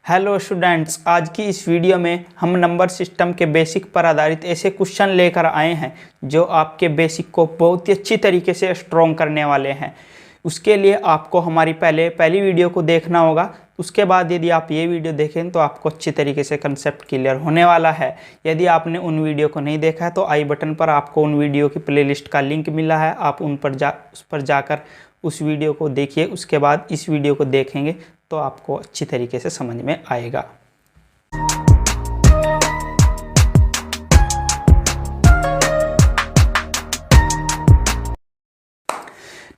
Hello students, आज की इस वीडियो में हम नंबर सिस्टम के बेसिक पर आधारित ऐसे क्वेश्चन लेकर आए हैं जो आपके बेसिक को बहुत ही अच्छी तरीके से स्ट्रॉन्ग करने वाले हैं। उसके लिए आपको हमारी पहली वीडियो को देखना होगा। उसके बाद यदि आप ये वीडियो देखें तो आपको अच्छी तरीके से कंसेप्ट क्लियर होने वाला है। यदि आपने उन वीडियो को नहीं देखा है तो आई बटन पर आपको उन वीडियो की प्लेलिस्ट का लिंक मिला है, आप उस पर जाकर उस वीडियो को देखिए। उसके बाद इस वीडियो को देखेंगे तो आपको अच्छी तरीके से समझ में आएगा।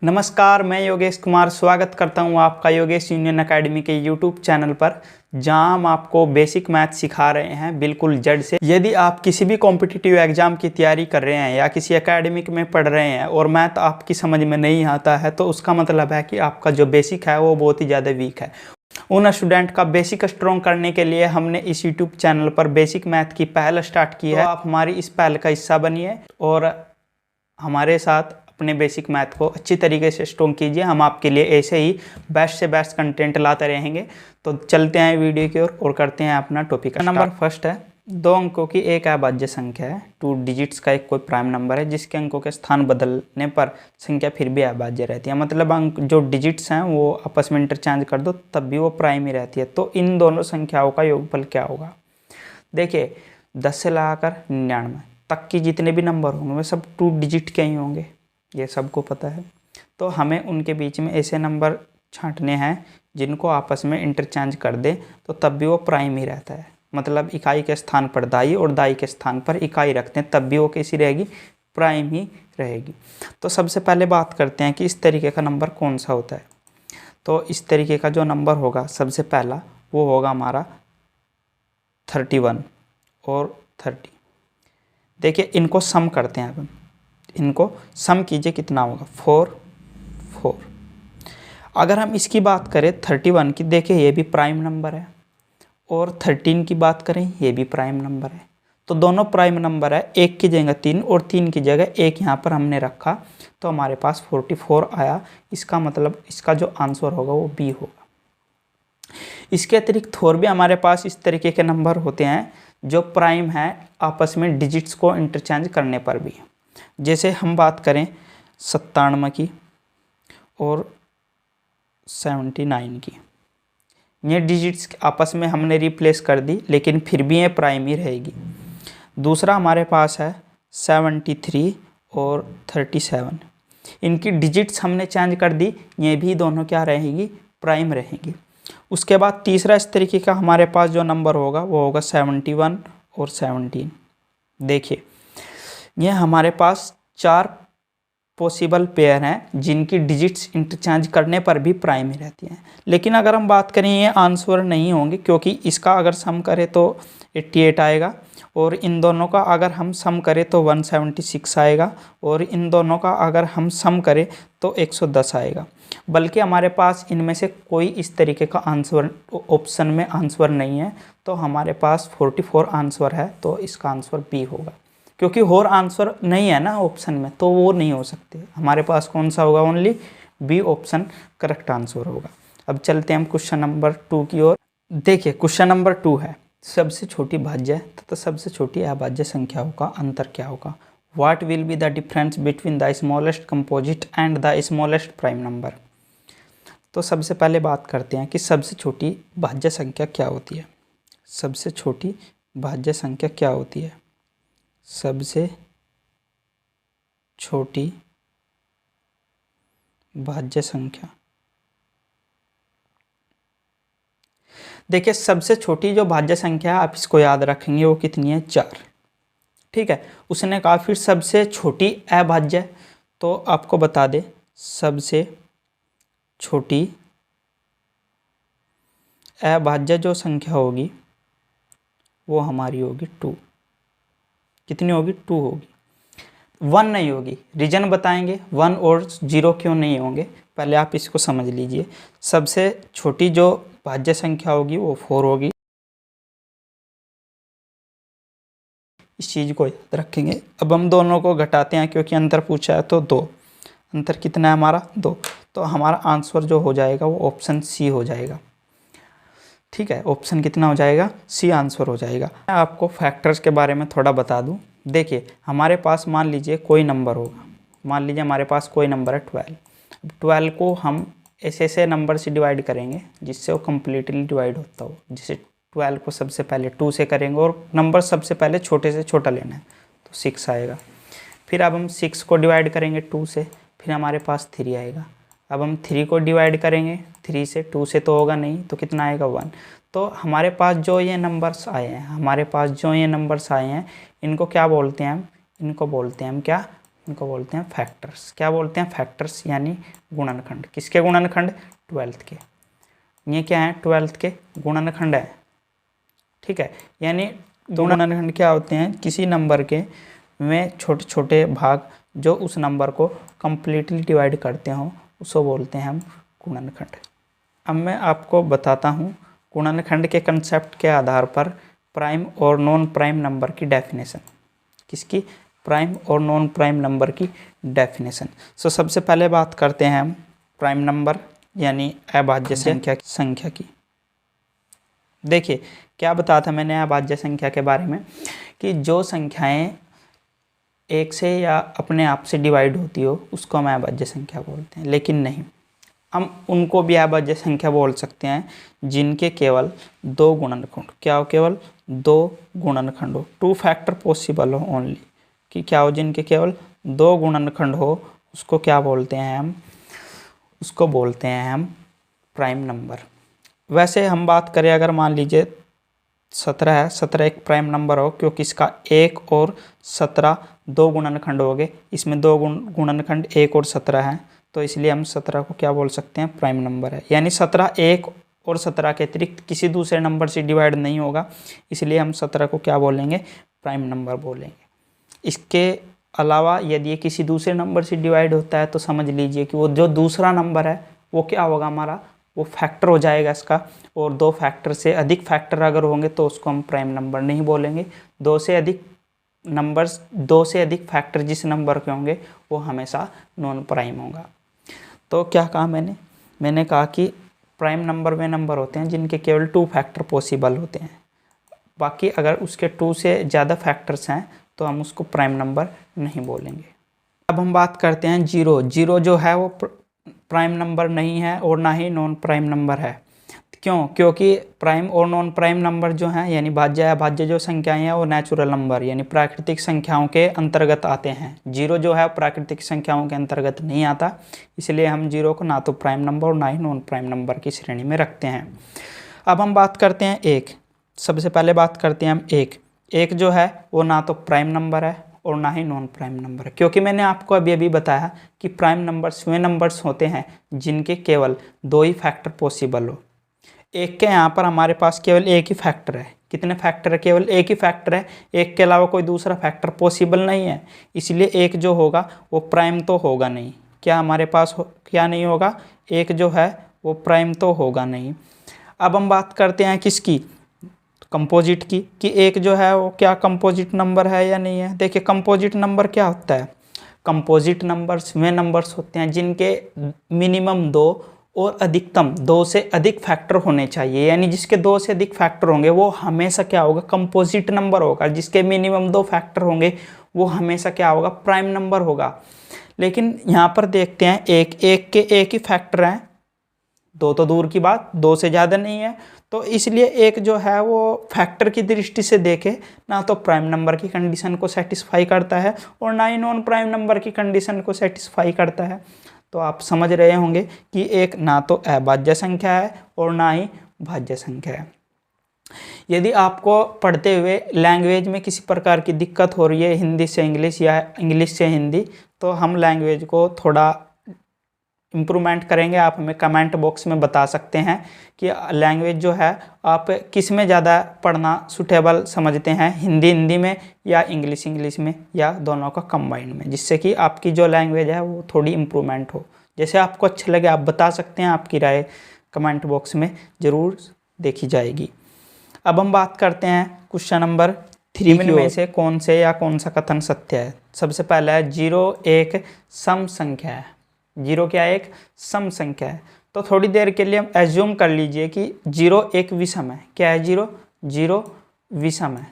नमस्कार, मैं योगेश कुमार स्वागत करता हूं आपका योगेश यूनियन एकेडमी के यूट्यूब चैनल पर, जहां हम आपको बेसिक मैथ सिखा रहे हैं बिल्कुल जड़ से। यदि आप किसी भी कॉम्पिटिटिव एग्जाम की तैयारी कर रहे हैं या किसी एकेडमिक में पढ़ रहे हैं और मैथ आपकी समझ में नहीं आता है तो उसका मतलब है कि आपका जो बेसिक है वो बहुत ही ज़्यादा वीक है। उन स्टूडेंट का बेसिक स्ट्रॉन्ग करने के लिए हमने इस यूट्यूब चैनल पर बेसिक मैथ की पहल स्टार्ट की है। तो आप हमारी इस पहल का हिस्सा बनिए और हमारे साथ अपने बेसिक मैथ को अच्छी तरीके से स्ट्रॉन्ग कीजिए। हम आपके लिए ऐसे ही बेस्ट से बेस्ट कंटेंट लाते रहेंगे। तो चलते हैं वीडियो की ओर और करते हैं अपना टॉपिक। नंबर फर्स्ट है, 2 अंकों की एक अभाज्य संख्या है। 2 डिजिट्स का एक कोई प्राइम नंबर है जिसके अंकों के स्थान बदलने पर संख्या फिर भी अभाज्य रहती है। मतलब अंक जो डिजिट्स हैं वो आपस में इंटरचेंज कर दो तब भी वो प्राइम ही रहती है। तो इन दोनों संख्याओं का योगफल क्या होगा? देखिए, 10 से लगाकर 99 तक की जितने भी नंबर होंगे वे सब 2 डिजिट के ही होंगे, ये सबको पता है। तो हमें उनके बीच में ऐसे नंबर छांटने हैं जिनको आपस में इंटरचेंज कर दे तो तब भी वो प्राइम ही रहता है। मतलब इकाई के स्थान पर दाई और दाई के स्थान पर इकाई रखते हैं तब भी वो कैसी रहेगी? प्राइम ही रहेगी। तो सबसे पहले बात करते हैं कि इस तरीके का नंबर कौन सा होता है। तो इस तरीके का जो नंबर होगा सबसे पहला वो होगा हमारा 31 और 30। देखिए, इनको सम करते हैं। अब इनको सम कीजिए, कितना होगा? 4 4। अगर हम इसकी बात करें 31 की, देखिए ये भी प्राइम नंबर है, और 13 की बात करें ये भी प्राइम नंबर है। तो दोनों प्राइम नंबर है। 1 की जगह 3 और 3 की जगह 1 यहाँ पर हमने रखा तो हमारे पास 44 आया। इसका मतलब इसका जो आंसर होगा वो बी होगा। इसके अतिरिक्त और भी हमारे पास इस तरीके के नंबर होते हैं जो प्राइम है आपस में डिजिट्स को इंटरचेंज करने पर भी। जैसे हम बात करें 97 की और 79 की, ये डिजिट्स आपस में हमने रिप्लेस कर दी लेकिन फिर भी ये प्राइम ही रहेगी। दूसरा हमारे पास है 73 और 37, इनकी डिजिट्स हमने चेंज कर दी, ये भी दोनों क्या रहेंगी? प्राइम रहेंगी। उसके बाद तीसरा इस तरीके का हमारे पास जो नंबर होगा वो होगा 71 और 17। देखिए, ये हमारे पास 4 पॉसिबल पेयर हैं जिनकी डिजिट्स इंटरचेंज करने पर भी प्राइम ही रहती हैं। लेकिन अगर हम बात करें ये आंसर नहीं होंगे, क्योंकि इसका अगर सम करें तो 88 आएगा और इन दोनों का अगर हम सम करें तो 176 आएगा और इन दोनों का अगर हम सम करें तो 110 आएगा। बल्कि हमारे पास इनमें से कोई इस तरीके का आंसर ऑप्शन में आंसर नहीं है। तो हमारे पास 44 आंसर है, तो इसका आंसर बी होगा। क्योंकि और आंसर नहीं है ना ऑप्शन में, तो वो नहीं हो सकते। हमारे पास कौन सा होगा? Only B option correct answer होगा। अब चलते हैं हम क्वेश्चन नंबर 2 की ओर। देखिए, क्वेश्चन नंबर 2 है, सबसे छोटी भाज्य तथा सबसे छोटी अभाज्य संख्याओं का अंतर क्या होगा? What will be the difference between the smallest composite and the smallest prime number? तो सबसे पहले बात करते हैं कि सबसे छोटी भाज्य संख्या क्या होती है। सबसे छोटी भाज्य संख्या क्या होती है? सबसे छोटी भाज्य संख्या, देखिए सबसे छोटी जो भाज्य संख्या है आप इसको याद रखेंगे वो कितनी है? 4। ठीक है। उसने कहा फिर सबसे छोटी अभाज्य, तो आपको बता दे सबसे छोटी अभाज्य जो संख्या होगी वो हमारी होगी 2। कितनी होगी? 2 होगी। 1 नहीं होगी। रीजन बताएंगे 1 और 0 क्यों नहीं होंगे, पहले आप इसको समझ लीजिए। सबसे छोटी जो भाज्य संख्या होगी वो 4 होगी। इस चीज़ को याद रखेंगे। अब हम दोनों को घटाते हैं क्योंकि अंतर पूछा है, तो 2। अंतर कितना है हमारा? 2। तो हमारा आंसर जो हो जाएगा वो ऑप्शन सी हो जाएगा। ठीक है, ऑप्शन कितना हो जाएगा, सी आंसर हो जाएगा। मैं आपको फैक्टर्स के बारे में थोड़ा बता दूं। देखिए हमारे पास मान लीजिए कोई नंबर होगा, मान लीजिए हमारे पास कोई नंबर है 12। अब 12 को हम ऐसे ऐसे नंबर से डिवाइड करेंगे जिससे वो कम्प्लीटली डिवाइड होता हो। जैसे 12 को सबसे पहले 2 से करेंगे और नंबर सबसे पहले छोटे से छोटा लेना है तो 6 आएगा। फिर अब हम 6 को डिवाइड करेंगे 2 से, फिर हमारे पास 3 आएगा। अब हम 3 को डिवाइड करेंगे 3 से, 2 से तो होगा नहीं, तो कितना आएगा 1। तो हमारे पास जो ये नंबर्स आए हैं, हमारे पास जो ये नंबर्स आए हैं, इनको क्या बोलते हैं हम, इनको बोलते हैं हम क्या, इनको बोलते हैं फैक्टर्स। क्या बोलते हैं, फैक्टर्स, यानी गुणनखंड। किसके गुणनखंड, 12 के। ये क्या है, 12 के गुणनखंड है। ठीक है, यानी गुणनखंड क्या होते हैं, किसी नंबर के में छोटे छोटे भाग जो उस नंबर को कम्प्लीटली डिवाइड करते हों, उसको बोलते हैं हम गुणनखंड। अब मैं आपको बताता हूँ गुणनखंड के कंसेप्ट के आधार पर प्राइम और नॉन प्राइम नंबर की डेफिनेशन। किसकी, प्राइम और नॉन प्राइम नंबर की डेफिनेशन। सबसे पहले बात करते हैं हम प्राइम नंबर यानी अभाज्य संख्या की। देखिए क्या बताया था मैंने अभाज्य संख्या के बारे में, कि जो संख्याएं एक से या अपने आप से डिवाइड होती हो उसको हम अभाज्य संख्या बोलते हैं। लेकिन नहीं, हम उनको भी अभाज्य संख्या बोल सकते हैं जिनके केवल 2 गुणनखंड, क्या हो, केवल 2 गुणनखंड हो, 2 फैक्टर पॉसिबल हो ओनली, कि क्या हो, जिनके केवल 2 गुणनखंड हो, उसको क्या बोलते हैं हम, उसको बोलते हैं हम प्राइम नंबर। वैसे हम बात करें, अगर मान लीजिए 17 है, 17 एक प्राइम नंबर हो, क्योंकि इसका 1 और 17 2 गुणनखंड हो गए, इसमें 2 गुणनखंड 1 और 17 हैं, तो इसलिए हम 17 को क्या बोल सकते हैं, प्राइम नंबर है। यानी 17 1 और 17 के अतिरिक्त किसी दूसरे नंबर से डिवाइड नहीं होगा, इसलिए हम 17 को क्या बोलेंगे, प्राइम नंबर बोलेंगे। इसके अलावा यदि ये किसी दूसरे नंबर से डिवाइड होता है तो समझ लीजिए कि वो जो दूसरा नंबर है वो क्या होगा हमारा, वो फैक्टर हो जाएगा इसका, और 2 फैक्टर से अधिक फैक्टर अगर होंगे तो उसको हम प्राइम नंबर नहीं बोलेंगे। 2 से अधिक नंबर्स, 2 से अधिक फैक्टर जिस नंबर के होंगे वो हमेशा नॉन प्राइम होगा। तो क्या कहा मैंने कहा कि प्राइम नंबर वे नंबर होते हैं जिनके केवल 2 फैक्टर पॉसिबल होते हैं। बाकी अगर उसके 2 से ज़्यादा फैक्टर्स हैं तो हम उसको प्राइम नंबर नहीं बोलेंगे। अब हम बात करते हैं जीरो। जीरो जो है वो प्राइम नंबर नहीं है और ना ही नॉन प्राइम नंबर है। क्यों, क्योंकि प्राइम और नॉन प्राइम नंबर जो हैं, यानी भाज्य अभाज्य जो संख्याएं हैं, वो नेचुरल नंबर यानी प्राकृतिक संख्याओं के अंतर्गत आते हैं। जीरो जो है प्राकृतिक संख्याओं के अंतर्गत नहीं आता, इसलिए हम जीरो को ना तो प्राइम नंबर और ना ही नॉन प्राइम नंबर की श्रेणी में रखते हैं। अब हम बात करते हैं एक। सबसे पहले बात करते हैं हम एक जो है वो ना तो प्राइम नंबर है और ना ही नॉन प्राइम नंबर है, क्योंकि मैंने आपको अभी बताया कि प्राइम नंबर्स वे नंबर्स होते हैं जिनके केवल 2 ही फैक्टर पॉसिबल हो। एक के यहाँ पर हमारे पास केवल एक ही फैक्टर है। कितने फैक्टर है, केवल एक ही फैक्टर है, एक के अलावा कोई दूसरा फैक्टर पॉसिबल नहीं है, इसलिए एक जो होगा वो प्राइम तो होगा नहीं। क्या हमारे पास क्या नहीं होगा, एक जो है वो प्राइम तो होगा नहीं। अब हम बात करते हैं किसकी, कंपोजिट की, कि एक जो है वो क्या कंपोजिट नंबर है या नहीं है। देखिए कंपोजिट नंबर क्या होता है, कंपोजिट नंबर्स वे नंबर्स होते हैं जिनके मिनिमम 2 और अधिकतम 2 से अधिक फैक्टर होने चाहिए, यानी जिसके 2 से अधिक फैक्टर होंगे वो हमेशा क्या होगा, कंपोजिट नंबर होगा। जिसके मिनिमम 2 फैक्टर होंगे वो हमेशा क्या होगा, प्राइम नंबर होगा। लेकिन यहाँ पर देखते हैं एक के एक ही फैक्टर हैं, 2 तो दूर की बात, 2 से ज़्यादा नहीं है, तो इसलिए एक जो है वो फैक्टर की दृष्टि से देखे ना तो प्राइम नंबर की कंडीशन को सेटिस्फाई करता है और ना ही नॉन प्राइम नंबर की कंडीशन को सेटिस्फाई करता है। तो आप समझ रहे होंगे कि एक ना तो अभाज्य संख्या है और ना ही भाज्य संख्या है। यदि आपको पढ़ते हुए लैंग्वेज में किसी प्रकार की दिक्कत हो रही है, हिंदी से इंग्लिश या इंग्लिश से हिंदी, तो हम लैंग्वेज को थोड़ा इम्प्रूवमेंट करेंगे। आप हमें कमेंट बॉक्स में बता सकते हैं कि लैंग्वेज जो है आप किस में ज़्यादा पढ़ना सुटेबल समझते हैं, हिंदी में या इंग्लिश में या दोनों का कंबाइंड में, जिससे कि आपकी जो लैंग्वेज है वो थोड़ी इम्प्रूवमेंट हो। जैसे आपको अच्छा लगे आप बता सकते हैं, आपकी राय कमेंट बॉक्स में ज़रूर देखी जाएगी। अब हम बात करते हैं क्वेश्चन नंबर 3 में से कौन सा कथन सत्य है। सबसे पहला है 0 एक सम संख्या है। 0 क्या है, एक सम संख्या है। तो थोड़ी देर के लिए हम एज्यूम कर लीजिए कि 0 एक विषम है। क्या है 0? 0 विषम है।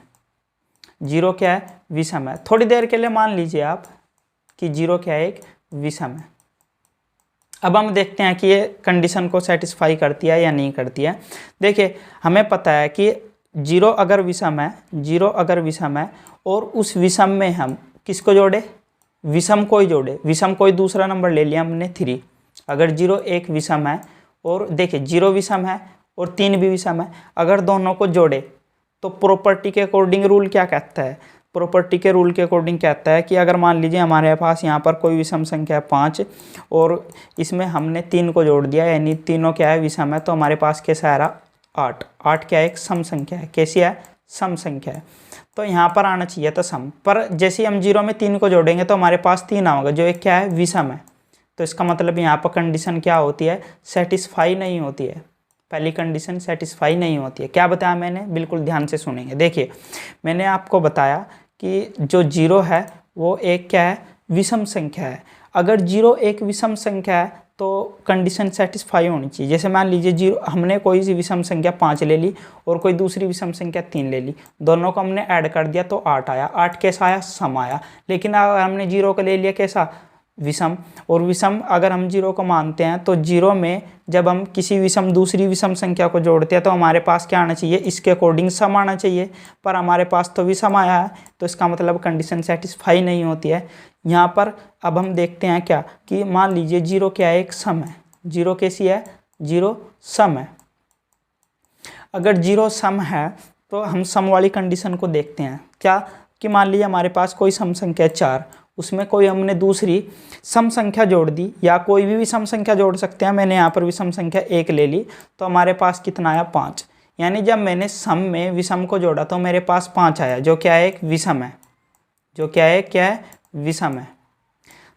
0 क्या है? विषम है। थोड़ी देर के लिए मान लीजिए आप कि 0 क्या है? एक विषम है। अब हम देखते हैं कि ये कंडीशन को सेटिस्फाई करती है या नहीं करती है। देखिए, हमें पता है कि 0 अगर विषम है, 0 अगर विषम है और उस विषम में हम किसको जोड़े? विषम को ही जोड़े। विषम कोई दूसरा नंबर ले लिया हमने 3। अगर 0 एक विषम है और देखिए 0 विषम है और 3 भी विषम है, अगर दोनों को जोड़े तो प्रॉपर्टी के अकॉर्डिंग रूल क्या कहता है? प्रॉपर्टी के रूल के अकॉर्डिंग कहता है कि अगर मान लीजिए हमारे पास यहाँ पर कोई विषम संख्या है 5 और इसमें हमने 3 को जोड़ दिया, यानी तीनों क्या है? विषम है, तो हमारे पास कैसा आ रहा? 8। 8 क्या है? एक सम संख्या है। कैसी है? सम संख्या है। तो यहाँ पर आना चाहिए था सम, पर जैसे हम 0 में 3 को जोड़ेंगे तो हमारे पास 3 आएगा, जो एक क्या है? विषम है। तो इसका मतलब यहाँ पर कंडीशन क्या होती है? सेटिस्फाई नहीं होती है। पहली कंडीशन सेटिस्फाई नहीं होती है। क्या बताया मैंने? बिल्कुल ध्यान से सुनेंगे। देखिए, मैंने आपको बताया कि जो 0 है वो एक क्या है? विषम संख्या है। अगर 0 एक विषम संख्या है तो कंडीशन सेटिस्फाई होनी चाहिए। जैसे मान लीजिए 0, हमने कोई सी विषम संख्या 5 ले ली और कोई दूसरी विषम संख्या 3 ले ली, दोनों को हमने ऐड कर दिया तो 8 आया। 8 कैसा आया? सम आया। लेकिन अगर हमने 0 को ले लिया कैसा? विषम। और विषम अगर हम 0 को मानते हैं तो 0 में जब हम किसी विषम दूसरी विषम संख्या को जोड़ते हैं तो हमारे पास क्या आना चाहिए? इसके अकॉर्डिंग सम आना चाहिए, पर हमारे पास तो विषम आया है, तो इसका मतलब कंडीशन सेटिस्फाई नहीं होती है यहाँ पर। अब हम देखते हैं क्या कि मान लीजिए 0 क्या है? एक सम है। 0 कैसी है? 0 सम है। अगर 0 सम है तो हम सम वाली कंडीशन को देखते हैं। क्या कि मान लीजिए हमारे पास कोई सम संख्या 4, उसमें कोई हमने दूसरी सम संख्या जोड़ दी, या कोई भी सम संख्या जोड़ सकते हैं। मैंने यहाँ पर विषम संख्या 1 ले ली तो हमारे पास कितना आया? 5। यानी जब मैंने सम में विषम को जोड़ा तो मेरे पास 5 आया, जो क्या है? एक विषम है। जो क्या है? क्या है? विषम है।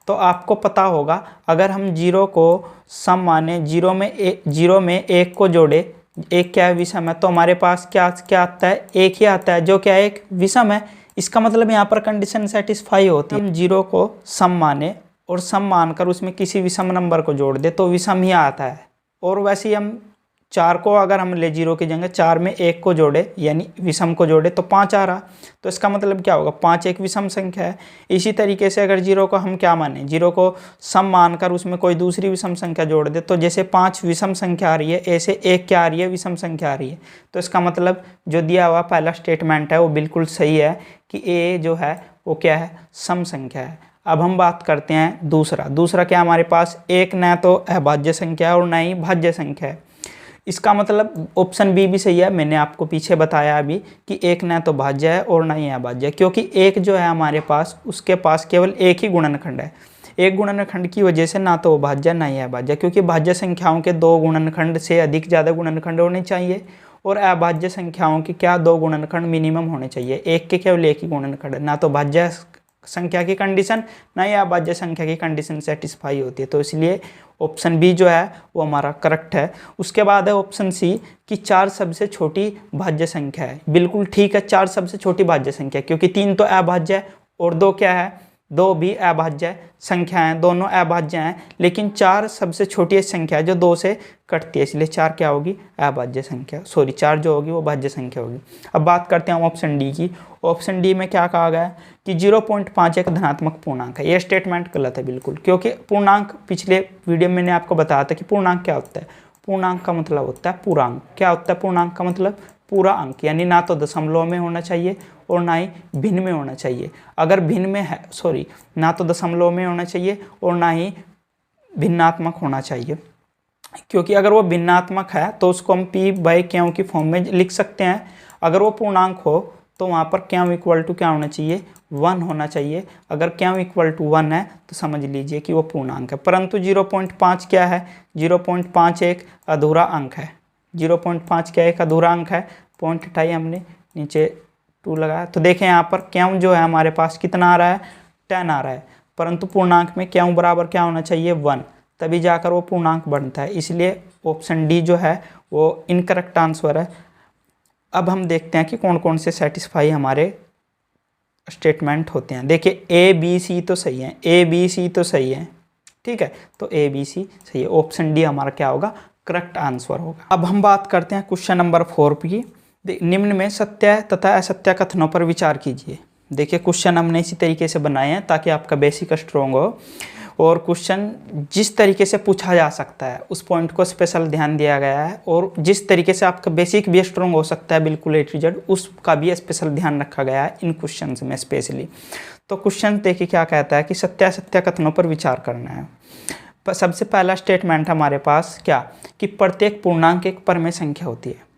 तो आपको पता होगा अगर हम 0 को सम माने, 0 में 1 को जोड़े, 1 क्या है? विषम है, तो हमारे पास क्या क्या आता है? 1 ही आता है, जो क्या है? एक विषम है। इसका मतलब यहाँ पर कंडीशन सेटिस्फाई होती है। हम 0 को सम माने और सम मानकर उसमें किसी विषम नंबर को जोड़ दे तो विषम ही आता है। और वैसे ही हम 4 को अगर हम ले 0 की जगह 4 में 1 को जोड़े, यानी विषम को जोड़े, तो 5 आ रहा। तो इसका मतलब क्या होगा? 5 एक विषम संख्या है। इसी तरीके से अगर 0 को हम क्या माने? 0 को सम मानकर उसमें कोई दूसरी विषम संख्या जोड़ दे तो जैसे 5 विषम संख्या आ रही है, ऐसे 1 क्या आ रही है? विषम संख्या आ रही है। तो इसका मतलब जो दिया हुआ पहला स्टेटमेंट है वो बिल्कुल सही है कि ए जो है वो क्या है? सम संख्या है। अब हम बात करते हैं दूसरा क्या हमारे पास? एक न तो अभाज्य संख्या है और न ही भाज्य संख्या है। इसका मतलब ऑप्शन बी भी सही है। मैंने आपको पीछे बताया अभी कि एक न तो भाज्य है और न ही अभाज्य, क्योंकि एक जो है हमारे पास, उसके पास केवल एक ही गुणनखंड है। एक गुणनखंड की वजह से ना तो भाज्य ना ही अभाज्य, क्योंकि भाज्य संख्याओं के 2 गुणनखंड से अधिक ज़्यादा गुणनखंड होने चाहिए और अभाज्य संख्याओं के क्या? 2 गुणनखंड मिनिमम होने चाहिए। एक के केवल एक ही गुणनखंड, ना तो भाज्य संख्या की कंडीशन ना ही अभाज्य संख्या की कंडीशन सेटिस्फाई होती है। तो इसलिए ऑप्शन बी जो है वो हमारा करेक्ट है। उसके बाद है ऑप्शन सी कि 4 सबसे छोटी भाज्य संख्या है। बिल्कुल ठीक है, 4 सबसे छोटी भाज्य संख्या, क्योंकि 3 तो अभाज्य है और 2 क्या है? 2 भी अभाज्य संख्या है, दोनों अभाज्य हैं, लेकिन 4 सबसे छोटी संख्या है जो 2 से कटती है, इसलिए 4 क्या होगी? अभाज्य संख्या। 4 जो होगी वो भाज्य संख्या होगी। अब बात करते हैं ऑप्शन डी की। ऑप्शन डी में क्या कहा गया है कि 0.5 एक धनात्मक पूर्णांक है। यह स्टेटमेंट गलत है बिल्कुल, क्योंकि पूर्णांक, पिछले वीडियो में मैंने आपको बताया था कि पूर्णांक क्या होता है। पूर्णांक का मतलब होता है पूर्णांक। क्या होता है पूर्णांक का मतलब? पूरा अंक, यानी ना तो दशमलव में होना चाहिए और ना ही भिन्न में होना चाहिए। अगर भिन्न में है, ना तो दशमलव में होना चाहिए और ना ही भिन्नात्मक होना चाहिए, क्योंकि अगर वो भिन्नात्मक है तो उसको हम p/q की फॉर्म में लिख सकते हैं। अगर वो पूर्णांक हो तो वहाँ पर q इक्वल टू क्या होना चाहिए? 1 होना चाहिए। अगर q इक्वल टू 1 है तो समझ लीजिए कि वो पूर्णांक है। परंतु 0.5 क्या है? 0.5 एक अधूरा अंक है। 0.5 क्या एक अधूरा अंक है। पॉइंट हटाई हमने, नीचे 2 लगाया, तो देखें यहाँ पर q जो है हमारे पास कितना आ रहा है? 10 आ रहा है। परंतु पूर्णांक में q बराबर क्या होना चाहिए? 1, तभी जाकर वो पूर्णांक बनता है। इसलिए ऑप्शन डी जो है वो इनकरेक्ट आंसर है। अब हम देखते हैं कि कौन कौन से सेटिस्फाई हमारे स्टेटमेंट होते हैं। देखिए A B C तो सही है, A B C तो सही है, ठीक है, तो ए बी सी सही है, ऑप्शन डी हमारा क्या होगा, करेक्ट आंसर होगा। अब हम बात करते हैं क्वेश्चन नंबर 4 की। निम्न में सत्य तथा असत्य कथनों पर विचार कीजिए। देखिए क्वेश्चन हमने इसी तरीके से बनाए हैं ताकि आपका बेसिक स्ट्रॉन्ग हो, और क्वेश्चन जिस तरीके से पूछा जा सकता है उस पॉइंट को स्पेशल ध्यान दिया गया है, और जिस तरीके से आपका बेसिक भी स्ट्रॉन्ग हो सकता है बिल्कुल ए टू जेड, उसका भी स्पेशल ध्यान रखा गया है इन क्वेश्चन में स्पेशली। तो क्वेश्चन देखिए क्या कहता है कि सत्य असत्य कथनों पर विचार करना है। सबसे पहला स्टेटमेंट हमारे पास क्या, कि प्रत्येक पूर्णांक एक परमेय संख्या होती है।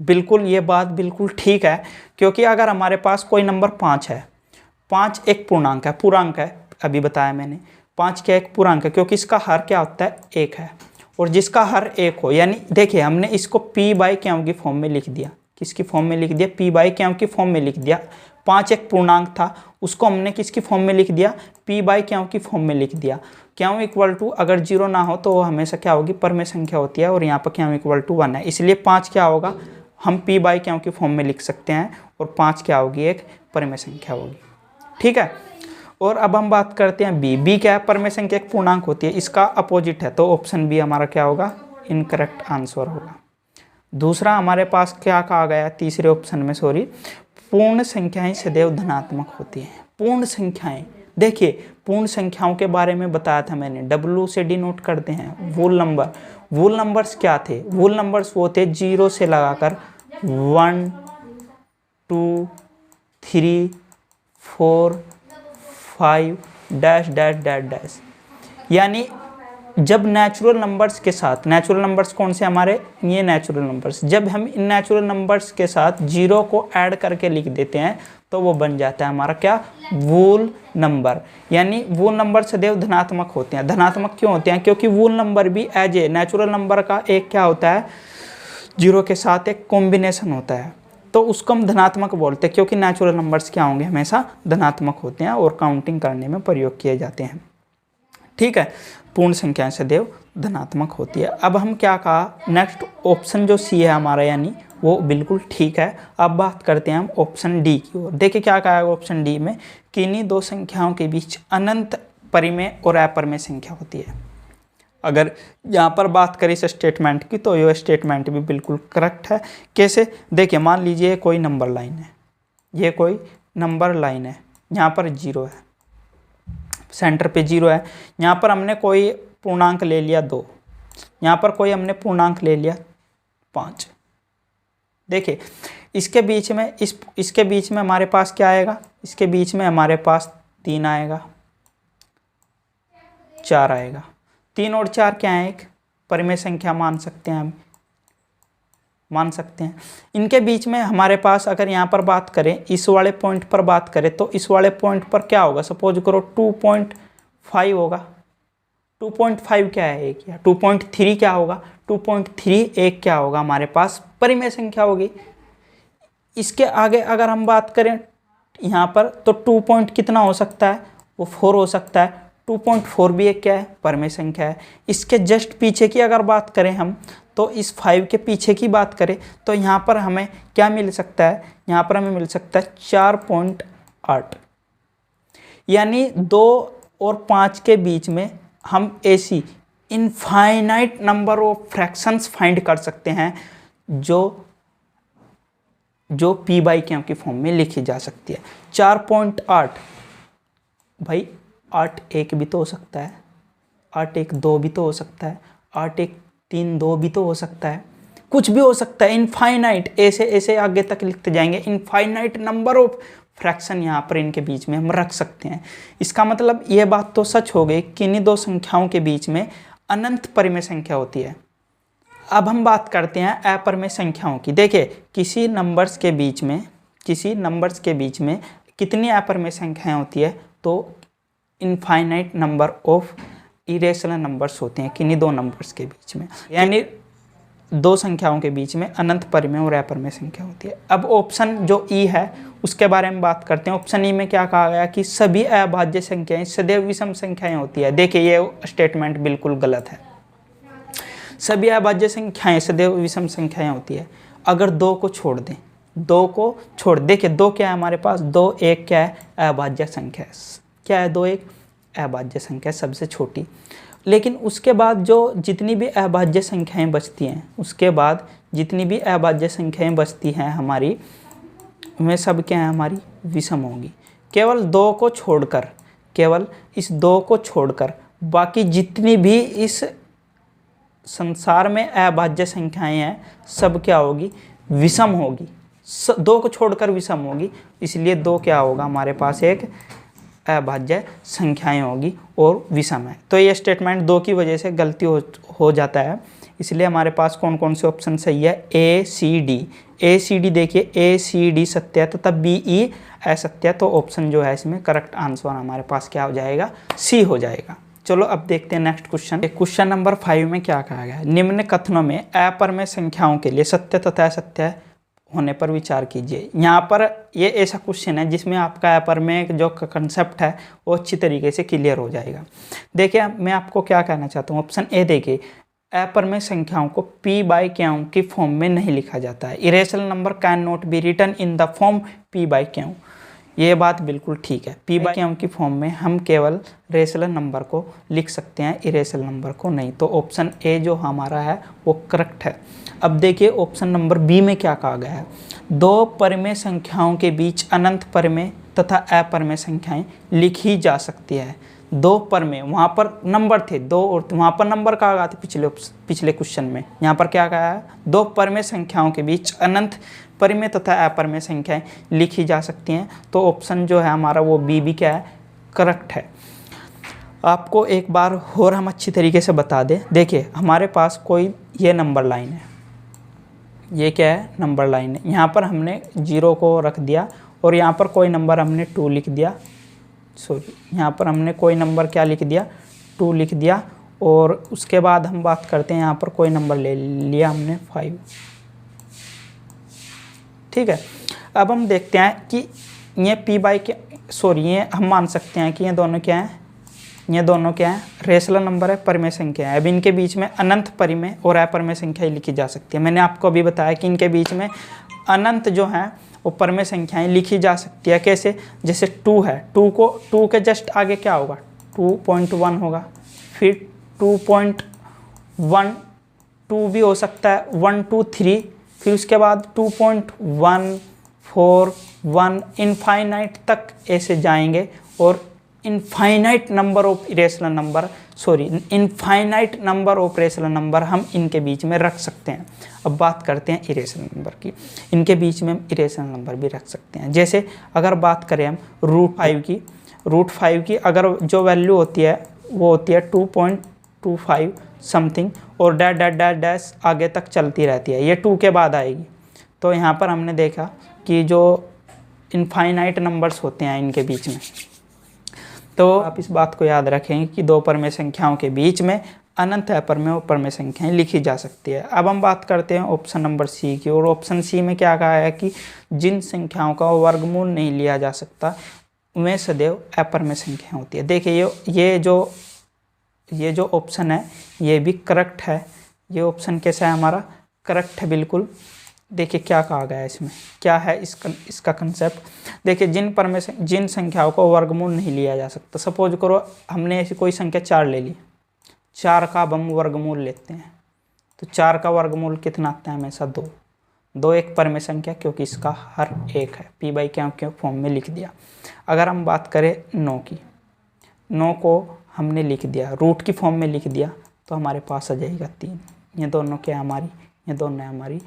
बिल्कुल ये बात बिल्कुल ठीक है, क्योंकि अगर हमारे पास कोई नंबर 5 है, 5 एक पूर्णांक है, पूर्णांक है, अभी बताया मैंने 5 क्या एक पूर्णांक है, क्योंकि इसका हर क्या होता है, 1 है, और जिसका हर 1 हो, यानी देखिए हमने इसको p बाई क्यों की फॉर्म में लिख दिया, किसकी फॉर्म में लिख दिया, p बाई क्यों की फॉर्म में लिख दिया। 5 एक पूर्णांक था, उसको हमने किसकी फॉर्म में लिख दिया, p बाई क्यों की फॉर्म में लिख दिया। क्यों इक्वल टू अगर 0 ना हो तो वो हमेशा क्या होगी, परमेय संख्या होती है, और यहाँ पर क्यों इक्वल टू 1 है, इसलिए 5 क्या होगा, हम p बाई क्यों की फॉर्म में लिख सकते हैं, और 5 क्या होगी, एक परमेय संख्या होगी। ठीक है, और अब हम बात करते हैं b क्या है, परमेय संख्या एक पूर्णांक होती है, इसका अपोजिट है, तो ऑप्शन बी हमारा क्या होगा, इनकरेक्ट आंसर होगा। दूसरा हमारे पास क्या कहा गया तीसरे ऑप्शन में, सॉरी, पूर्ण संख्याएं सदैव धनात्मक होती हैं। पूर्ण संख्याएं, देखिए पूर्ण संख्याओं के बारे में बताया था मैंने, W से डिनोट करते हैं वोल नंबर। वोल नंबर्स क्या थे, वोल नंबर्स वो थे 0 से लगाकर 1 2 3 4 5 डैश डैश डैश डैश, यानी जब नेचुरल नंबर्स के साथ, नेचुरल नंबर्स कौन से हमारे, ये नेचुरल नंबर्स, जब हम इन नेचुरल नंबर्स के साथ 0 को ऐड करके लिख देते हैं तो वो बन जाता है हमारा क्या, वोल नंबर। यानी वोल नंबर सदैव धनात्मक होते हैं। धनात्मक क्यों होते हैं, क्योंकि वोल नंबर भी एज ए नेचुरल नंबर का एक क्या होता है, 0 के साथ एक कॉम्बिनेशन होता है, तो उसको हम धनात्मक बोलते हैं, क्योंकि नेचुरल नंबर्स क्या होंगे, हमेशा धनात्मक होते हैं और काउंटिंग करने में प्रयोग किए जाते हैं। ठीक है, पूर्ण संख्याएं सदैव धनात्मक होती है। अब हम क्या कहा, नेक्स्ट ऑप्शन जो सी है हमारा, यानी वो बिल्कुल ठीक है। अब बात करते हैं हम ऑप्शन डी की ओर। देखिए क्या कहा है ऑप्शन डी में, कि इन्हीं दो संख्याओं के बीच अनंत परिमेय और अपरिमेय संख्या होती है। अगर यहाँ पर बात करें इस स्टेटमेंट की, तो यह स्टेटमेंट भी बिल्कुल करेक्ट है। कैसे, देखिए मान लीजिए कोई नंबर लाइन है, ये कोई नंबर लाइन है, यहाँ पर 0 है, सेंटर पे 0 है, यहाँ पर हमने कोई पूर्णांक ले लिया 2, यहाँ पर कोई हमने पूर्णांक ले लिया 5। देखिए इसके बीच में इसके बीच में हमारे पास क्या आएगा, इसके बीच में हमारे पास 3 आएगा, 4 आएगा। 3 और 4 क्या है, एक परिमेय संख्या मान सकते हैं, हम मान सकते हैं। इनके बीच में हमारे पास अगर यहाँ पर बात करें, इस वाले पॉइंट पर बात करें, तो इस वाले पॉइंट पर क्या होगा, सपोज करो 2.5 होगा। 2.5 क्या है, एक, या 2.3 क्या होगा, 2.3 एक क्या होगा, हमारे पास परिमेय संख्या होगी। इसके आगे अगर हम बात करें यहाँ पर, तो 2 पॉइंट कितना हो सकता है, वो 4 हो सकता है। 2.4 भी एक क्या है, परमेय संख्या है। इसके जस्ट पीछे की अगर बात करें हम, तो इस 5 के पीछे की बात करें, तो यहाँ पर हमें क्या मिल सकता है, यहाँ पर हमें मिल सकता है 4.8। यानी 2 और 5 के बीच में हम ऐसी infinite number of fractions find कर सकते हैं जो p बाई क्यू की फॉर्म में लिखी जा सकती है। 4.8, भाई 8 1 भी तो हो सकता है, 8 1 2 भी तो हो सकता है, 8 1 3 2 भी तो हो सकता है, कुछ भी हो सकता है। इनफाइनाइट, ऐसे ऐसे आगे तक लिखते जाएंगे, इनफाइनाइट नंबर ऑफ फ्रैक्शन यहाँ पर इनके बीच में हम रख सकते हैं। इसका मतलब ये बात तो सच हो गई कि इन्हीं दो संख्याओं के बीच में अनंत परिमेय संख्या होती है। अब हम बात करते हैं अपरिमेय संख्याओं की। देखिए किसी नंबर्स के बीच में कितनी अपरिमेय संख्याएं होती है, तो infinite number of irrational numbers होते हैं किन्हीं दो नंबर्स के बीच में, यानी दो संख्याओं के बीच में अनंत परिमेय और अपरिमेय संख्या होती है। अब ऑप्शन जो ई है उसके बारे में बात करते हैं। ऑप्शन ई में क्या कहा गया कि सभी अभाज्य संख्याएं सदैव विषम संख्याएं होती है। देखिए ये स्टेटमेंट बिल्कुल गलत है। सभी अभाज्य संख्याएं सदैव विषम संख्याएं होती है। अगर 2 को छोड़ दें, 2 को छोड़, देखिए 2 क्या है हमारे पास, 2 1 क्या है, अभाज्य संख्या है। क्या है 2 1 अभाज्य संख्या, सबसे छोटी। लेकिन उसके बाद जो जितनी भी अभाज्य संख्याएं बचती हैं, उसके बाद जितनी भी अभाज्य संख्याएं बचती हैं हमारी, वे सब क्या है हमारी विषम होंगी। केवल दो को छोड़कर, केवल इस दो को छोड़कर बाकी जितनी भी इस संसार में अभाज्य संख्याएं हैं सब क्या होगी, विषम होगी। दो को छोड़कर विषम होगी, इसलिए दो क्या होगा हमारे पास एक अभाज्य संख्याएं होगी और विषम है। तो ये स्टेटमेंट दो की वजह से गलती हो जाता है, इसलिए हमारे पास कौन कौन से ऑप्शन सही है, ए सी डी। ए सी डी देखिए, ए सी डी सत्य है तथा बी ई असत्य है, तो ऑप्शन जो है इसमें करेक्ट आंसर हमारे पास क्या हो जाएगा, सी हो जाएगा। चलो अब देखते हैं नेक्स्ट क्वेश्चन। क्वेश्चन नंबर 5 में क्या कहा गया है, निम्न कथनों में अपरिमेय संख्याओं के लिए सत्य तथा असत्य होने पर विचार कीजिए। यहाँ पर ये ऐसा क्वेश्चन है जिसमें आपका अपरिमेय जो कंसेप्ट है वो अच्छी तरीके से क्लियर हो जाएगा। देखिए मैं आपको क्या कहना चाहता हूँ, ऑप्शन ए देखिए, अपरिमेय संख्याओं को p बाई क्यू की फॉर्म में नहीं लिखा जाता है। Irrational number can not be written in the form p by q. ये बात बिल्कुल ठीक है, p बाई क्यू की फॉर्म में हम केवल रेशनल नंबर को लिख सकते हैं, इरेशनल नंबर को नहीं। तो ऑप्शन ए जो हमारा है वो करेक्ट है। अब देखिए ऑप्शन नंबर बी में क्या कहा गया है, दो परिमेय संख्याओं के बीच अनंत परिमेय तथा अपरिमेय संख्याएं लिखी जा सकती है। दो परिमेय, वहाँ पर नंबर थे दो और वहाँ पर नंबर कहा गया था पिछले क्वेश्चन में, यहाँ पर क्या कहा है, दो परिमेय संख्याओं के बीच अनंत परिमेय तथा अपरिमेय संख्याएं लिखी जा सकती हैं। तो ऑप्शन जो है हमारा वो बी भी क्या है, करेक्ट है। आपको एक बार और हम अच्छी तरीके से बता दें, देखिए हमारे पास कोई ये नंबर लाइन है, ये क्या है, नंबर लाइन है। यहाँ पर हमने 0 को रख दिया और यहाँ पर कोई नंबर हमने 2 लिख दिया, सॉरी यहाँ पर हमने कोई नंबर क्या लिख दिया, 2 लिख दिया। और उसके बाद हम बात करते हैं, यहाँ पर कोई नंबर ले लिया हमने 5, ठीक है। अब हम देखते हैं कि ये p बाई के, सॉरी ये हम मान सकते हैं कि ये दोनों क्या हैं, ये दोनों क्या है, रेशनल नंबर है, परिमेय संख्या है। अब इनके बीच में अनंत परिमेय और अपरिमेय संख्याएं लिखी जा सकती है। मैंने आपको अभी बताया कि इनके बीच में अनंत जो है वो परिमेय संख्याएं लिखी जा सकती है। कैसे, जैसे 2 है, 2 के जस्ट आगे क्या होगा, 2.1 होगा, फिर 2.1, 2 भी हो सकता है, 1 2 3, फिर उसके बाद 2.1 4 1 इनफाइनाइट तक ऐसे जाएंगे। और infinite number of irrational number, sorry infinite number of rational number हम इनके बीच में रख सकते हैं। अब बात करते हैं इरेशनल नंबर की, इनके बीच में हम इरेशनल नंबर भी रख सकते हैं। जैसे अगर बात करें हम रूट 5 की अगर जो वैल्यू होती है वो होती है 2.25 समथिंग, और डैश डैश डैश डैश आगे तक चलती रहती है, ये 2 के बाद आएगी। तो यहाँ पर हमने देखा कि जो इनफाइनाइट नंबर्स होते हैं इनके बीच में, तो आप इस बात को याद रखें कि दो परिमेय संख्याओं के बीच में अनंत अपरिमेय और परिमेय संख्याएं लिखी जा सकती है। अब हम बात करते हैं ऑप्शन नंबर सी की, और ऑप्शन सी में क्या कहा है कि जिन संख्याओं का वर्गमूल नहीं लिया जा सकता वे सदैव अपरिमेय संख्या होती है। देखिए ये जो ऑप्शन है ये भी करेक्ट है। ये ऑप्शन कैसा है हमारा, करेक्ट है बिल्कुल। देखिए क्या कहा गया है इसमें, क्या है इसका कंसेप्ट। देखिए जिन संख्याओं को वर्गमूल नहीं लिया जा सकता, सपोज करो हमने ऐसी कोई संख्या 4 ले ली, 4 का अब हम वर्गमूल लेते हैं, तो 4 का वर्गमूल कितना आता है, हमेशा 2 एक परिमेय संख्या, क्योंकि इसका हर एक है, p बाई क्यू के फॉर्म में लिख दिया। अगर हम बात करें 9 की, 9 को हमने लिख दिया, रूट की फॉर्म में लिख दिया, तो हमारे पास आ जाएगा 3। ये दोनों क्या हमारी, ये दोनों हमारी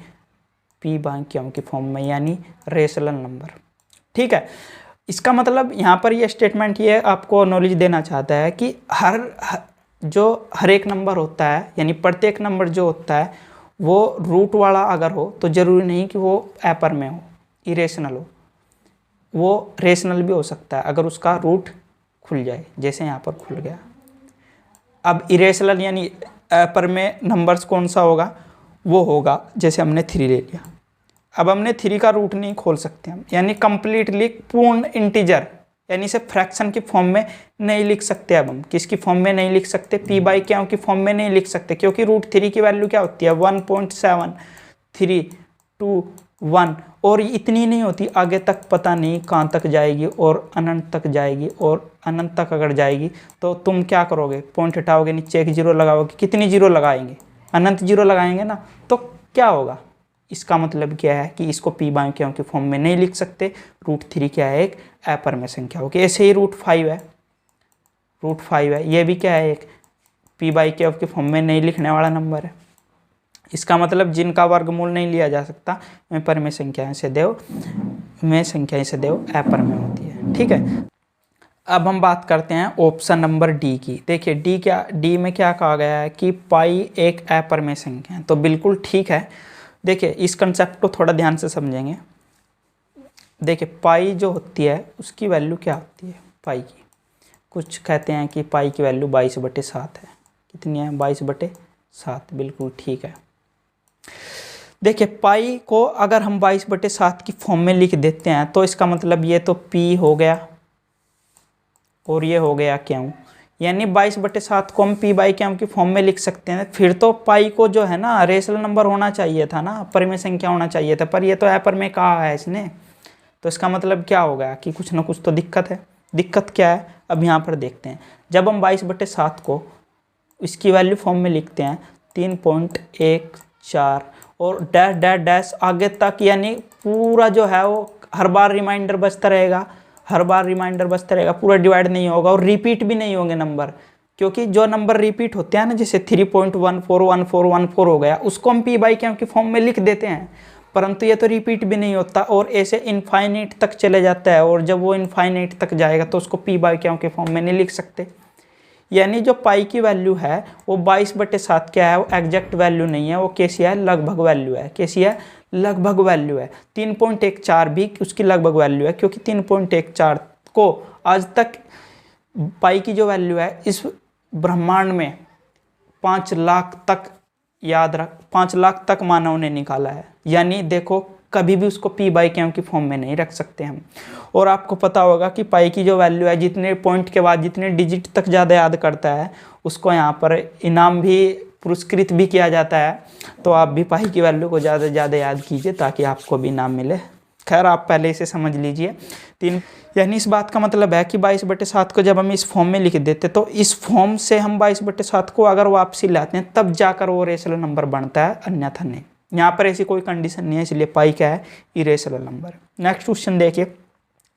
p बाई क्यू की फॉर्म में, यानी रेशनल नंबर, ठीक है। इसका मतलब यहाँ पर ये स्टेटमेंट ये आपको नॉलेज देना चाहता है कि हर एक नंबर होता है, यानी प्रत्येक नंबर जो होता है वो रूट वाला अगर हो तो ज़रूरी नहीं कि वो अपरिमेय हो, इरेशनल हो, वो रेशनल भी हो सकता है अगर उसका रूट खुल जाए, जैसे यहाँ पर खुल गया। अब इरेशनल यानी अपरिमेय नंबर्स कौन सा होगा, वो होगा जैसे हमने 3 ले लिया। अब हमने 3 का रूट नहीं खोल सकते हम, यानी कंप्लीटली पूर्ण इंटीजर, यानी इसे फ्रैक्शन की फॉर्म में नहीं लिख सकते। अब हम किसकी फॉर्म में नहीं लिख सकते, p बाई क्यू की फॉर्म में नहीं लिख सकते, क्योंकि रूट 3 की वैल्यू क्या होती है, 1.732 1 और इतनी नहीं होती, आगे तक पता नहीं कहाँ तक जाएगी और अनंत तक जाएगी, और अनंत तक अगर जाएगी तो तुम क्या करोगे, पॉइंट हटाओगे, नीचे एक जीरो लगाओगे, कितनी जीरो लगाएंगे, अनंत जीरो लगाएंगे ना, तो क्या होगा। इसका मतलब क्या है कि इसको पी बाई क्यू के फॉर्म में नहीं लिख सकते। √3 क्या है, एक अपरिमेय संख्या होगी। ऐसे ही √5 है, √5 है, ये भी क्या है, एक पी बाई क्यू के फॉर्म में नहीं लिखने वाला नंबर है। इसका मतलब जिनका वर्गमूल नहीं लिया जा सकता में परिमेय संख्याएं से देव अपरिमेय होती है। ठीक है, अब हम बात करते हैं ऑप्शन नंबर डी की। देखिए डी में क्या कहा गया है कि पाई एक अपरिमेय संख्या है, तो बिल्कुल ठीक है। देखिए इस कंसेप्ट को थोड़ा ध्यान से समझेंगे। देखिए पाई जो होती है उसकी वैल्यू क्या होती है, पाई की कुछ कहते हैं कि पाई की वैल्यू 22/7 है। कितनी है, 22/7, बिल्कुल ठीक है। देखिए पाई को अगर हम 22/7 की फॉर्म में लिख देते हैं तो इसका मतलब ये तो पी हो गया और ये हो गया क्यों, यानी 22/7 को हम पी बाई क्यू की फॉर्म में लिख सकते हैं। फिर तो पाई को जो है ना रेशनल नंबर होना चाहिए था ना, परिमेय संख्या होना चाहिए था, पर ये तो अपरिमेय कहा है इसने, तो इसका मतलब क्या हो गया कि कुछ ना कुछ तो दिक्कत है। दिक्कत क्या है, अब यहाँ पर देखते हैं। जब हम 22/7 को इसकी वैल्यू फॉर्म में लिखते हैं 3.14 और डैश डैश डैश आगे तक, यानी पूरा जो है वो हर बार रिमाइंडर बचता रहेगा, हर बार रिमाइंडर बचता रहेगा, पूरा डिवाइड नहीं होगा और रिपीट भी नहीं होंगे नंबर, क्योंकि जो नंबर रिपीट होते हैं ना, जैसे 3.141414 हो गया, उसको हम पी बाई क्यू की फॉर्म में लिख देते हैं, परंतु ये तो रिपीट भी नहीं होता और ऐसे इनफाइनाइट तक चले जाता है, और जब वो इनफाइनाइट तक जाएगा तो उसको पी बाई क्यू के फॉर्म में नहीं लिख सकते। यानी जो पाई की वैल्यू है वो 22/7 क्या है, वो एग्जैक्ट वैल्यू नहीं है, वो कैसी है, लगभग वैल्यू है। कैसी है, लगभग वैल्यू है। 3.14 भी उसकी लगभग वैल्यू है, क्योंकि 3.14 को आज तक पाई की जो वैल्यू है इस ब्रह्मांड में 5 लाख तक, याद रख 5 लाख तक मानव ने निकाला है। यानी देखो कभी भी उसको पी बाई क्यू की फॉर्म में नहीं रख सकते हम। और आपको पता होगा कि पाई की जो वैल्यू है, जितने पॉइंट के बाद जितने डिजिट तक ज़्यादा याद करता है उसको यहाँ पर इनाम भी पुरस्कृत भी किया जाता है। तो आप भी पाई की वैल्यू को ज़्यादा से ज़्यादा याद कीजिए ताकि आपको भी इनाम मिले। खैर आप पहले इसे समझ लीजिए। यानी इस बात का मतलब है कि 22/7 को जब हम इस फॉर्म में लिख देते तो इस फॉर्म से हम 22/7 को अगर वापसी लाते हैं तब जाकर वो रेशनल नंबर बनता है, अन्यथा नहीं। यहाँ पर ऐसी कोई कंडीशन नहीं है, इसलिए पाई क्या है, इरेशनल नंबर। नेक्स्ट क्वेश्चन देखिए,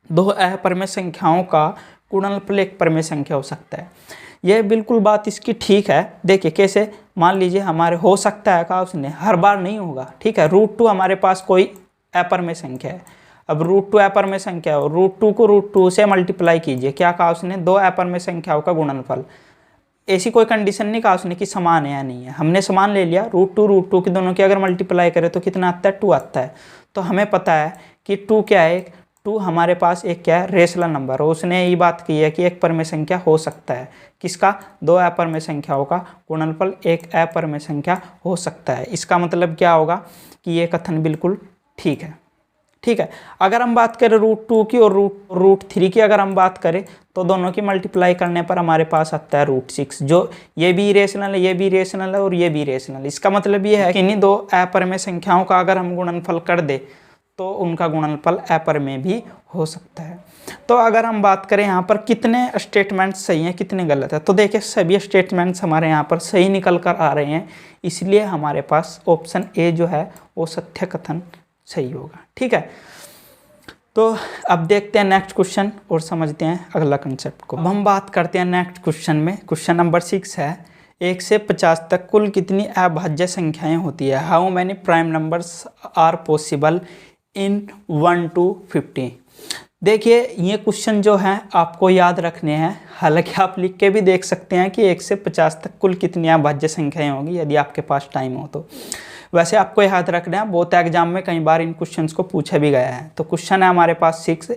2 अपरिमेय संख्याओं का गुणनफल एक परिमेय संख्या हो सकता है। यह बिल्कुल बात इसकी ठीक है। देखिए कैसे, मान लीजिए हमारे हो सकता है, कहा उसने, हर बार नहीं होगा। ठीक है, √2 हमारे पास कोई अपरिमेय संख्या है। अब √2 अपरिमेय संख्या हो, √2 को √2 से मल्टीप्लाई कीजिए, क्या कहा उसने, 2 अपरिमेय संख्याओं का गुणनफल। ऐसी कोई कंडीशन नहीं कहा उसने कि समान है या नहीं है, हमने समान ले लिया। √2 की दोनों की अगर मल्टीप्लाई करें तो कितना आता है, 2 आता है। तो हमें पता है कि 2 क्या है, 2 हमारे पास एक क्या है, रेशनल नंबर। और उसने ये बात की है कि एक परिमेय संख्या हो सकता है, किसका, 2 अपरिमेय संख्याओं का गुणनफल एक अपरिमेय संख्या हो सकता है। इसका मतलब क्या होगा कि ये कथन बिल्कुल ठीक है। ठीक है, अगर हम बात करें √2 की और √3 की अगर हम बात करें तो दोनों की मल्टीप्लाई करने पर हमारे पास आता है √6, जो ये भी रेशनल है, ये भी रेशनल है और ये भी रेशनल। इसका मतलब ये है कि इन्हीं 2 अपरिमेय संख्याओं का अगर हम गुणनफल कर दे तो उनका गुणनफल अपरिमेय भी हो सकता है। तो अगर हम बात करें यहाँ पर कितने स्टेटमेंट्स सही हैं कितने गलत है, तो देखिए सभी स्टेटमेंट्स हमारे यहाँ पर सही निकल कर आ रहे हैं, इसलिए हमारे पास ऑप्शन ए जो है वो सत्य कथन सही होगा। ठीक है, तो अब देखते हैं नेक्स्ट क्वेश्चन और समझते हैं अगला कंसेप्ट को। अब हम बात करते हैं नेक्स्ट क्वेश्चन में। क्वेश्चन नंबर 6 है, 1 से 50 तक कुल कितनी अभाज्य संख्याएं होती है, how many prime numbers are possible in 1 to 50। देखिए ये क्वेश्चन जो है आपको याद रखने हैं, हालांकि आप लिख के भी देख सकते हैं कि 1 से 50 तक कुल कितनी अभाज्य संख्याएं होगी यदि आपके पास टाइम हो तो। वैसे आपको याद रखना है, बहुत एग्जाम में कई बार इन क्वेश्चंस को पूछा भी गया है। तो क्वेश्चन है हमारे पास 6,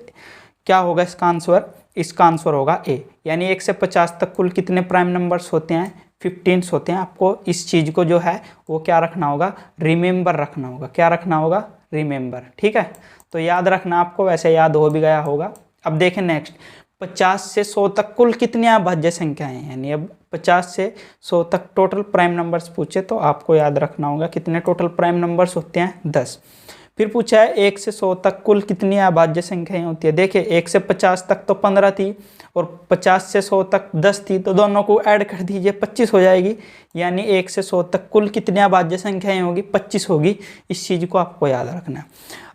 क्या होगा इसका आंसर, इसका आंसर होगा ए। यानी 1 से 50 तक कुल कितने प्राइम नंबर्स होते हैं, 15 होते हैं। आपको इस चीज़ को जो है वो क्या रखना होगा, रिमेंबर रखना होगा। क्या रखना होगा, रिमेंबर। ठीक है, तो याद रखना आपको, वैसे याद हो भी गया होगा। अब देखें नेक्स्ट, 50 से 100 तक कुल कितनी अभाज्य संख्याएं हैं, यानी अब 50 से 100 तक टोटल प्राइम नंबर्स पूछे तो आपको याद रखना होगा कितने टोटल प्राइम नंबर्स होते हैं, 10। फिर पूछा है 1 से 100 तक कुल कितनी अभाज्य संख्याएं होती है। देखिए 1 से 50 तक तो 15 थी और 50 से 100 तक 10 थी, तो दोनों को ऐड कर दीजिए 25 हो जाएगी। यानी 1 से 100 तक कुल कितनी अभाज्य संख्याएं होगी, 25 होगी। इस चीज़ को आपको याद रखना है।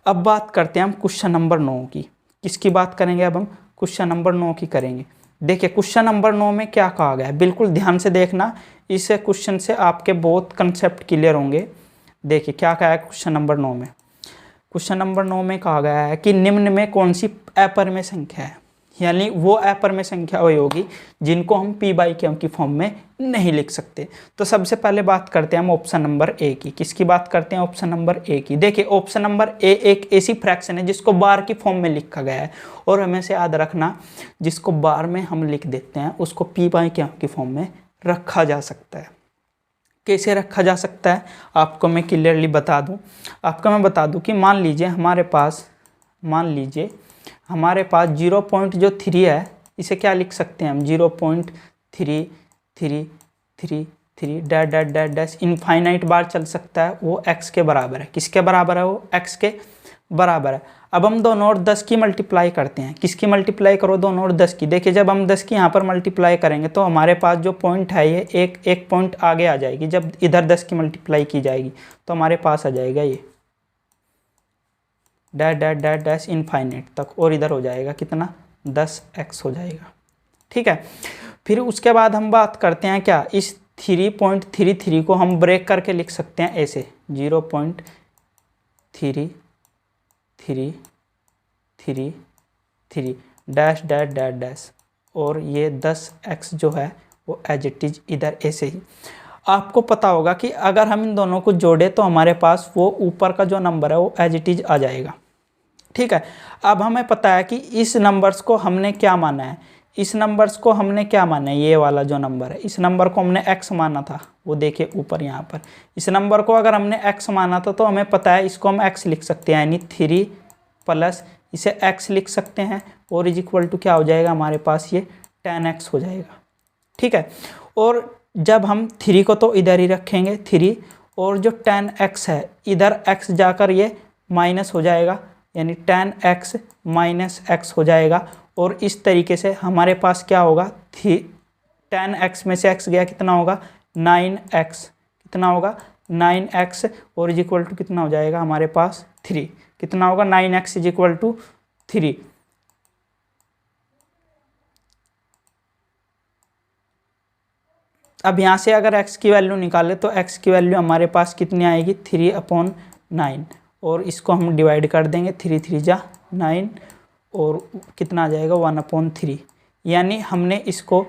अब बात करते हैं हम क्वेश्चन नंबर 9 की। किसकी बात करेंगे अब हम? क्वेश्चन नंबर 9 की करेंगे। देखिए क्वेश्चन नंबर 9 में क्या कहा गया है, बिल्कुल ध्यान से देखना। इस क्वेश्चन से आपके बहुत कंसेप्ट क्लियर होंगे। देखिए क्या कहा है क्वेश्चन नंबर 9 में। क्वेश्चन नंबर 9 में कहा गया है कि निम्न में कौन सी अपरिमेय संख्या है, यानी वो अपरिमेय संख्या वही होगी जिनको हम p/q की फॉर्म में नहीं लिख सकते। तो सबसे पहले बात करते हैं हम ऑप्शन नंबर ए की। किसकी बात करते हैं? ऑप्शन नंबर ए की। देखिए ऑप्शन नंबर ए एक ऐसी फ्रैक्शन है जिसको बार की फॉर्म में लिखा गया है, और हमें से याद रखना जिसको बार में हम लिख देते हैं उसको p/q की फॉर्म में रखा जा सकता है। कैसे रखा जा सकता है आपको मैं क्लियरली बता दूं। आपको मैं बता दूं कि मान लीजिए हमारे पास 0.3 है, इसे क्या लिख सकते हैं हम? 0.3333 dash dash dash dash infinite बार चल सकता है। वो x के बराबर है। किसके बराबर है? वो x के बराबर है। अब हम दोनों और 10 की मल्टीप्लाई करते हैं। किसकी मल्टीप्लाई करो? दोनों और 10 की। देखिए जब हम 10 की यहाँ पर मल्टीप्लाई करेंगे तो हमारे पास जो पॉइंट है ये एक पॉइंट आगे आ जाएगी। जब इधर 10 की मल्टीप्लाई की जाएगी तो हमारे पास आ जाएगा ये dash dash dash dash infinite तक, और इधर हो जाएगा कितना? 10x हो जाएगा। ठीक है। फिर उसके बाद हम बात करते हैं क्या, इस 3.33 को हम ब्रेक करके लिख सकते हैं ऐसे 0.3333 डैश डैश डैश डैश, और ये 10x जो है वो एज इट इज इधर ऐसे ही। आपको पता होगा कि अगर हम इन दोनों को जोड़े तो हमारे पास वो ऊपर का जो नंबर है वो एज इट इज आ जाएगा। ठीक है। अब हमें पता है कि इस नंबर्स को हमने क्या माना है, इस नंबर्स को हमने क्या माना है, ये वाला जो नंबर है इस नंबर को हमने x माना था। वो देखिए ऊपर यहाँ पर इस नंबर को अगर हमने x माना था तो हमें पता है इसको हम x लिख सकते हैं, यानी 3 प्लस इसे x लिख सकते हैं, और इज इक्वल टू क्या हो जाएगा हमारे पास, ये 10x हो जाएगा। ठीक है। और जब हम 3 को तो इधर ही रखेंगे 3, और जो 10x है इधर x जाकर ये माइनस हो जाएगा, यानी 10x माइनस x हो जाएगा। और इस तरीके से हमारे पास क्या होगा, 10x में से x गया कितना होगा, 9x। कितना होगा? 9x, और इज इक्वल टू कितना हो जाएगा हमारे पास 3। कितना होगा? 9x is equal to 3। अब यहाँ से अगर x की वैल्यू निकाले तो x की वैल्यू हमारे पास कितनी आएगी, 3/9, और इसको हम डिवाइड कर देंगे, 3 3 जा 9, और कितना आ जाएगा 1/3। यानी हमने इसको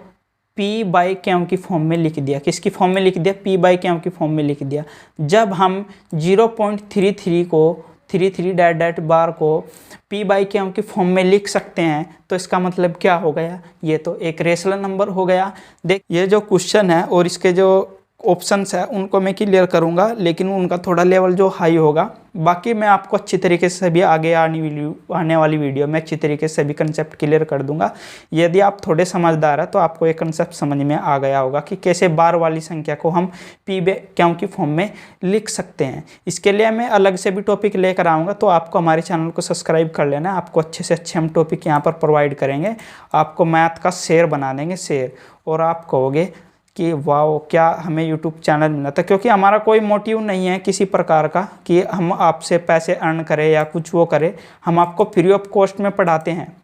p/q की फॉर्म में लिख दिया। किसकी फॉर्म में लिख दिया? p/q की फॉर्म में लिख दिया। जब हम 0.33 को 33 डैट डैट बार को p/q की फॉर्म में लिख सकते हैं तो इसका मतलब क्या हो गया, ये तो एक रेशनल नंबर हो गया। देख ये जो क्वेश्चन है और इसके जो ऑप्शंस है उनको मैं क्लियर करूंगा, लेकिन उनका थोड़ा लेवल जो हाई होगा। बाकी मैं आपको अच्छी तरीके से भी आगे आने वाली वीडियो में अच्छी तरीके से भी कंसेप्ट क्लियर कर दूंगा। यदि आप थोड़े समझदार हैं तो आपको ये कंसेप्ट समझ में आ गया होगा कि कैसे बार वाली संख्या को हम p/q की फॉर्म में लिख सकते हैं। इसके लिए मैं अलग से भी टॉपिक लेकर आऊँगा, तो आपको हमारे चैनल को सब्सक्राइब कर लेना। आपको अच्छे से अच्छे हम टॉपिक यहाँ पर प्रोवाइड करेंगे। आपको मैथ का शेर बना देंगे, शेर, और आप कहोगे कि वाह क्या हमें यूट्यूब चैनल मिला था। क्योंकि हमारा कोई मोटिव नहीं है किसी प्रकार का कि हम आपसे पैसे अर्न करें या कुछ वो करें। हम आपको फ्री ऑफ कॉस्ट में पढ़ाते हैं।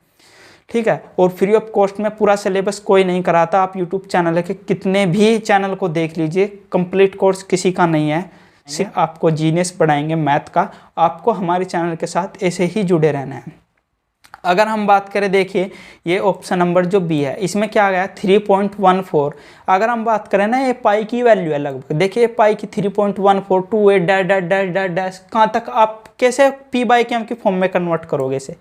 ठीक है। और फ्री ऑफ कॉस्ट में पूरा सिलेबस कोई नहीं कराता। आप यूट्यूब चैनल के कितने भी चैनल को देख लीजिए, कंप्लीट कोर्स किसी का नहीं है। सिर्फ आपको जीनियस पढ़ाएंगे मैथ का। आपको हमारे चैनल के साथ ऐसे ही जुड़े रहना है। अगर हम बात करें, देखिए ये ऑप्शन नंबर जो बी है इसमें क्या आ गया 3.14। अगर हम बात करें ना, ये पाई की वैल्यू है लगभग। देखिए पाई की 3.1428 dash dash dash dash dash, कहाँ तक आप कैसे p/q की फॉर्म में कन्वर्ट करोगे? इसे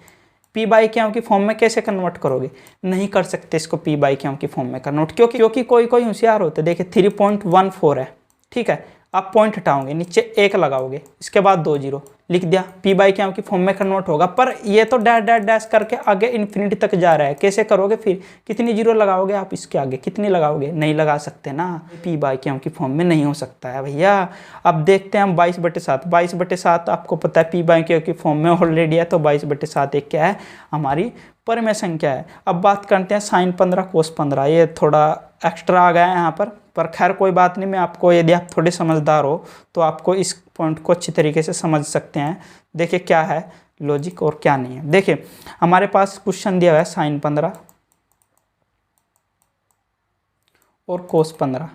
p/q की फॉर्म में कैसे कन्वर्ट करोगे? नहीं कर सकते इसको p/q की फॉर्म में कन्वर्ट, क्योंकि कोई होशियार होते। देखिए 3.14 है, ठीक है। आप पॉइंट हटाओगे, नीचे 1 लगाओगे, इसके बाद 2 जीरो लिख दिया, पी बाई क्यू की फॉर्म में कन्वर्ट होगा। पर ये तो डैश डैश डैश करके आगे इन्फिनिटी तक जा रहा है, कैसे करोगे फिर? कितनी जीरो लगाओगे आप इसके आगे? कितनी लगाओगे? नहीं लगा सकते ना, पी बाई क्यू की फॉर्म में नहीं हो सकता है भैया। अब देखते हैं हम 22/7। 22/7 आपको पता है पी बाई क्यू की फॉर्म में ऑलरेडी है, तो 22/7 एक क्या है, हमारी परमेय संख्या है। अब बात करते हैं साइन 15 कोस 15, ये थोड़ा एक्स्ट्रा आ गया है यहाँ पर खैर कोई बात नहीं। मैं आपको, यदि आप थोड़े समझदार हो तो आपको इस पॉइंट को अच्छी तरीके से समझ सकते हैं। देखिए क्या है लॉजिक और क्या नहीं है। देखिए हमारे पास क्वेश्चन दिया हुआ है साइन 15 और कोस 15।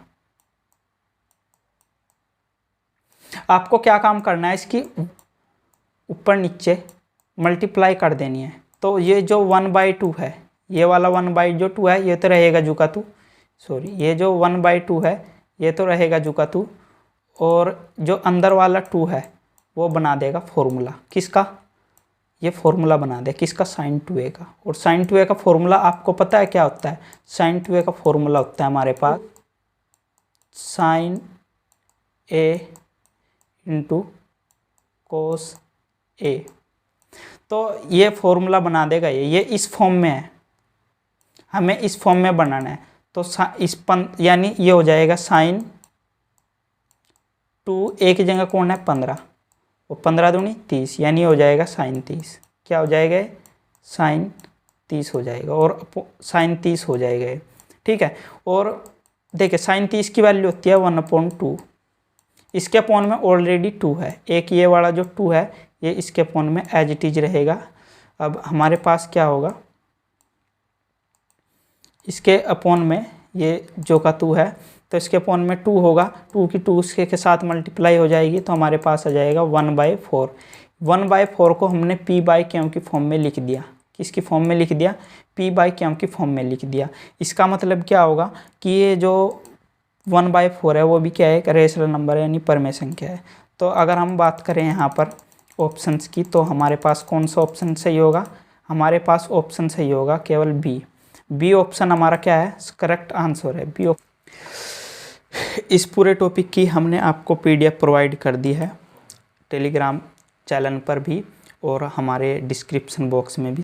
आपको क्या काम करना है, इसकी ऊपर नीचे मल्टीप्लाई कर देनी है। तो ये जो 1/2 है, ये वाला 1/2 है, ये तो रहेगा जू का तू, सॉरी ये जो 1/2 है ये तो रहेगा जू का तू, और जो अंदर वाला 2 है वो बना देगा फॉर्मूला। किसका? ये फॉर्मूला बना दे किसका? साइन 2a का। और साइन 2a का फॉर्मूला आपको पता है क्या होता है? साइन 2a का फॉर्मूला होता है हमारे पास sine a into cos a। तो ये फॉर्मूला बना देगा, ये इस फॉर्म में है, हमें इस फॉर्म में बनाना है। तो यानी ये हो जाएगा साइन 2a की जगह कौन है? 15, और 15 दूनी 30, यानी हो जाएगा साइन 30। क्या हो जाएगा? साइन 30 हो जाएगा, और साइन 30 हो जाएगा, ठीक है। और देखिए साइन 30 की वैल्यू होती है 1/2। इसके अपॉन में ऑलरेडी 2 है, एक ये वाला जो 2 है ये इसके अपॉन में एज इट इज रहेगा। अब हमारे पास क्या होगा, इसके अपॉन में ये जो का 2 है तो इसके अपॉन में 2 होगा, 2 की 2 इसके के साथ मल्टीप्लाई हो जाएगी, तो हमारे पास आ जाएगा 1/4। 1/4 को हमने पी बाई क्यू की फॉर्म में लिख दिया। किसकी फॉर्म में लिख दिया? पी बाई क्यू की फॉर्म में लिख दिया। इसका मतलब क्या होगा कि ये जो 1/4 है वो भी क्या है? एक रेशनल नंबर है, यानी परमेय संख्या है। तो अगर हम बात करें यहाँ पर ऑप्शंस की, तो हमारे पास कौन सा ऑप्शन सही होगा? हमारे पास ऑप्शन सही होगा केवल बी ऑप्शन हमारा क्या है? करेक्ट आंसर है बी। इस पूरे टॉपिक की हमने आपको PDF प्रोवाइड कर दी है टेलीग्राम चैनल पर भी और हमारे डिस्क्रिप्शन बॉक्स में भी।